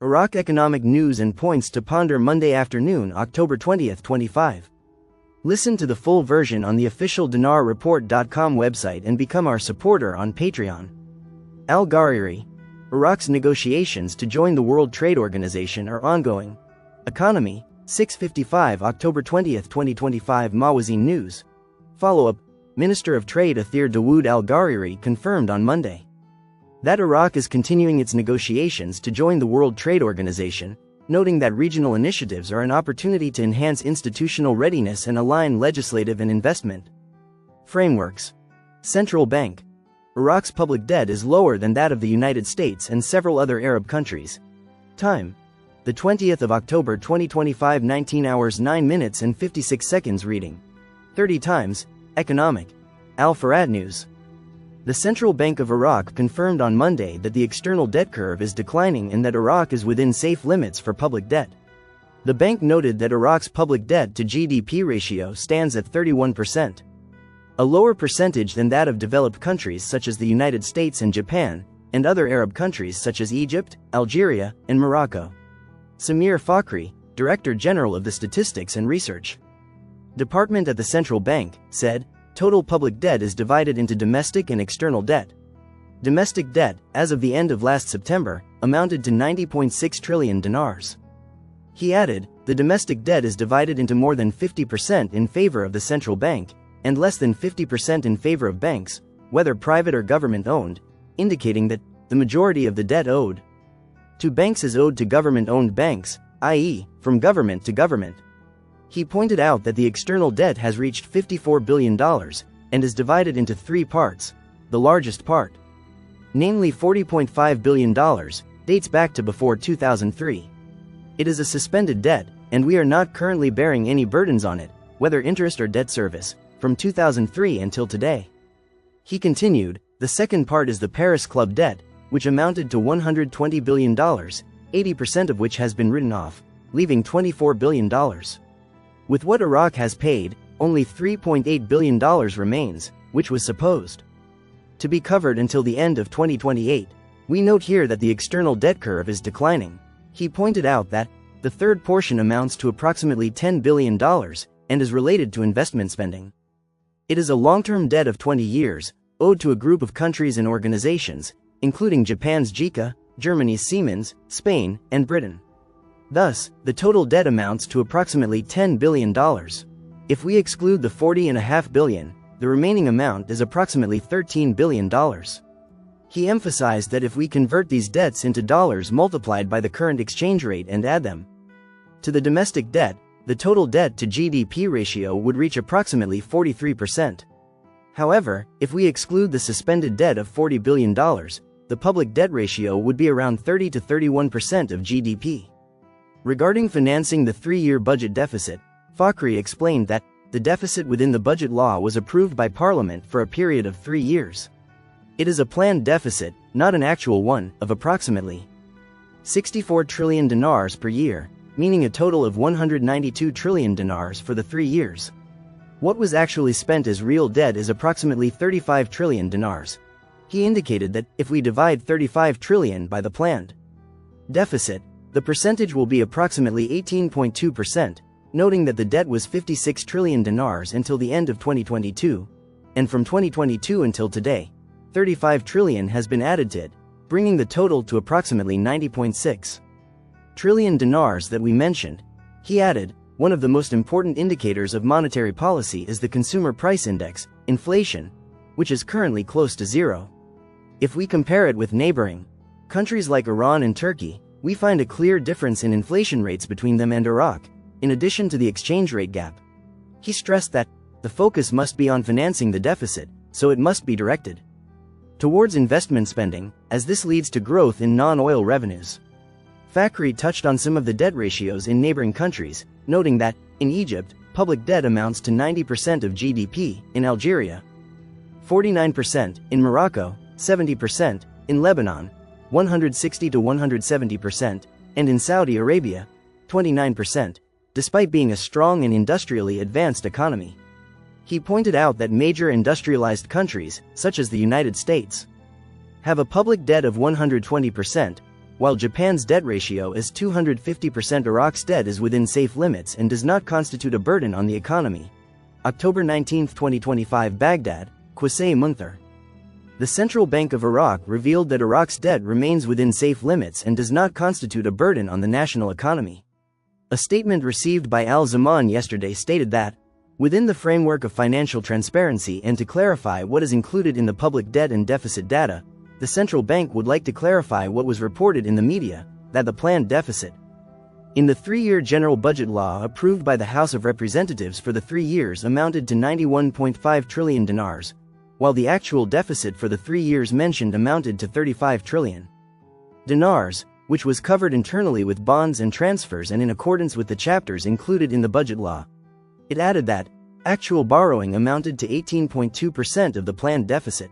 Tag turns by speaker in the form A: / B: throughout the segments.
A: Iraq economic news and points to ponder Monday afternoon, October 20, 25. Listen to the full version on the official dinarreport.com website and become our supporter on Patreon. Al-Ghariri. Iraq's negotiations to join the World Trade Organization are ongoing. Economy, 6:55 October 20, 2025 Mawazin News. Follow-up, Minister of Trade Athir Dawood Al-Ghariri confirmed on Monday that Iraq is continuing its negotiations to join the World Trade Organization, noting that regional initiatives are an opportunity to enhance institutional readiness and align legislative and investment frameworks. Central Bank. Iraq's public debt is lower than that of the United States and several other Arab countries. Time: the 20th of October 2025, 19 hours 9 minutes and 56 seconds. Reading 30 times. Economic. Al-Farad News. The Central Bank of Iraq confirmed on Monday that the external debt curve is declining and that Iraq is within safe limits for public debt. The bank noted that Iraq's public debt to GDP ratio stands at 31%, a lower percentage than that of developed countries such as the United States and Japan, and other Arab countries such as Egypt, Algeria, and Morocco. Samir Fakhri, Director General of the Statistics and Research Department at the Central Bank, said, total public debt is divided into domestic and external debt. Domestic debt, as of the end of last September, amounted to 90.6 trillion dinars. He added, the domestic debt is divided into more than 50% in favor of the central bank, and less than 50% in favor of banks, whether private or government-owned, indicating that the majority of the debt owed to banks is owed to government-owned banks, i.e., from government to government. He pointed out that the external debt has reached $54 billion and is divided into three parts. The largest part, namely $40.5 billion, dates back to before 2003. It is a suspended debt, and we are not currently bearing any burdens on it, whether interest or debt service, from 2003 until today. He continued, the second part is the Paris Club debt, which amounted to $120 billion, 80% of which has been written off, leaving $24 billion. With what Iraq has paid, only $3.8 billion remains, which was supposed to be covered until the end of 2028. We note here that the external debt curve is declining. He pointed out that the third portion amounts to approximately $10 billion and is related to investment spending. It is a long-term debt of 20 years, owed to a group of countries and organizations, including Japan's JICA, Germany's Siemens, Spain, and Britain. Thus, the total debt amounts to approximately $10 billion. If we exclude the $40.5 billion, the remaining amount is approximately $13 billion. He emphasized that if we convert these debts into dollars multiplied by the current exchange rate and add them to the domestic debt, the total debt to GDP ratio would reach approximately 43%. However, if we exclude the suspended debt of $40 billion, the public debt ratio would be around 30 to 31% of GDP. Regarding financing the three-year budget deficit, Fakhri explained that the deficit within the budget law was approved by Parliament for a period of 3 years. It is a planned deficit, not an actual one, of approximately 64 trillion dinars per year, meaning a total of 192 trillion dinars for the 3 years. What was actually spent as real debt is approximately 35 trillion dinars. He indicated that if we divide 35 trillion by the planned deficit, the percentage will be approximately 18.2%, noting that the debt was 56 trillion dinars until the end of 2022, and from 2022 until today, 35 trillion has been added to it, bringing the total to approximately 90.6 trillion dinars that we mentioned. He added, one of the most important indicators of monetary policy is the consumer price index, inflation, which is currently close to zero. If we compare it with neighboring countries like Iran and Turkey, we find a clear difference in inflation rates between them and Iraq, in addition to the exchange rate gap. He stressed that the focus must be on financing the deficit, so it must be directed towards investment spending, as this leads to growth in non-oil revenues. Fakhri touched on some of the debt ratios in neighboring countries, noting that, in Egypt, public debt amounts to 90% of GDP, in Algeria, 49%, in Morocco, 70%, in Lebanon, 160 to 170%, and in Saudi Arabia, 29%, despite being a strong and industrially advanced economy. He pointed out that major industrialized countries, such as the United States, have a public debt of 120%, while Japan's debt ratio is 250%. Iraq's debt is within safe limits and does not constitute a burden on the economy. October 19, 2025. Baghdad, Qusay Munthar. The Central Bank of Iraq revealed that Iraq's debt remains within safe limits and does not constitute a burden on the national economy. A statement received by Al Zaman yesterday stated that, within the framework of financial transparency and to clarify what is included in the public debt and deficit data, the central bank would like to clarify what was reported in the media, that the planned deficit in the 3-year general budget law approved by the House of Representatives for the 3 years amounted to 91.5 trillion dinars, while the actual deficit for the 3 years mentioned amounted to 35 trillion dinars, which was covered internally with bonds and transfers and in accordance with the chapters included in the budget law. It added that actual borrowing amounted to 18.2% of the planned deficit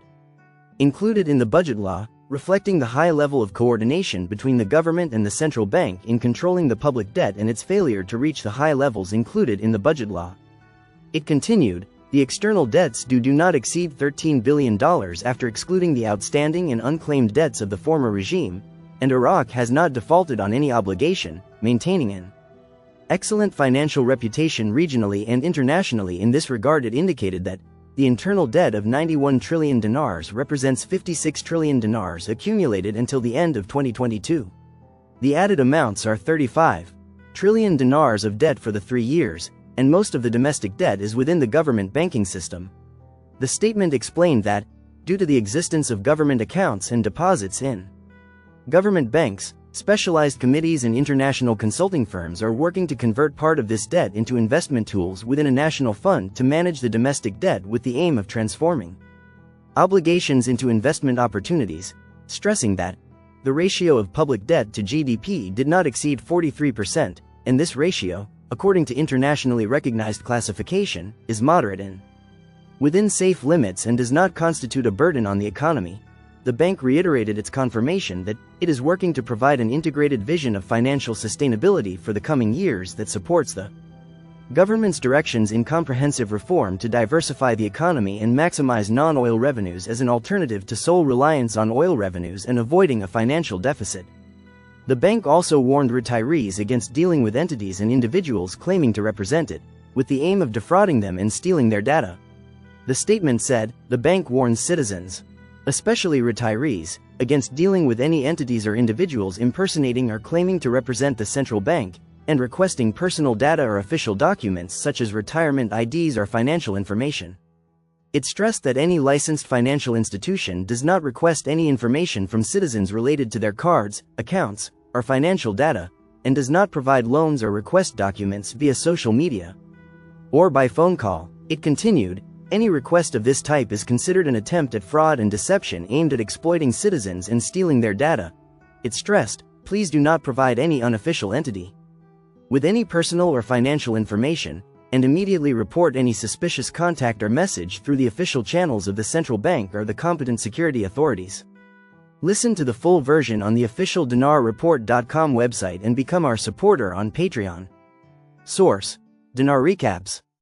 A: included in the budget law, reflecting the high level of coordination between the government and the central bank in controlling the public debt and its failure to reach the high levels included in the budget law. It continued, the external debts due do not exceed $13 billion after excluding the outstanding and unclaimed debts of the former regime, and Iraq has not defaulted on any obligation, maintaining an excellent financial reputation regionally and internationally. In this regard, it indicated that the internal debt of 91 trillion dinars represents 56 trillion dinars accumulated until the end of 2022. The added amounts are 35 trillion dinars of debt for the 3 years, and most of the domestic debt is within the government banking system. The statement explained that, due to the existence of government accounts and deposits in government banks, specialized committees and international consulting firms are working to convert part of this debt into investment tools within a national fund to manage the domestic debt with the aim of transforming obligations into investment opportunities, stressing that the ratio of public debt to GDP did not exceed 43%, and this ratio, according to internationally recognized classification, is moderate and within safe limits and does not constitute a burden on the economy. The bank reiterated its confirmation that it is working to provide an integrated vision of financial sustainability for the coming years that supports the government's directions in comprehensive reform to diversify the economy and maximize non-oil revenues as an alternative to sole reliance on oil revenues and avoiding a financial deficit. The bank also warned retirees against dealing with entities and individuals claiming to represent it, with the aim of defrauding them and stealing their data. The statement said, the bank warns citizens, especially retirees, against dealing with any entities or individuals impersonating or claiming to represent the central bank, and requesting personal data or official documents such as retirement IDs or financial information. It stressed that any licensed financial institution does not request any information from citizens related to their cards, accounts, or financial data, and does not provide loans or request documents via social media or by phone call. It continued, any request of this type is considered an attempt at fraud and deception aimed at exploiting citizens and stealing their data. It stressed, please do not provide any unofficial entity with any personal or financial information, and immediately report any suspicious contact or message through the official channels of the central bank or the competent security authorities. Listen to the full version on the official dinarreport.com website and become our supporter on Patreon. Source: Dinar Recaps.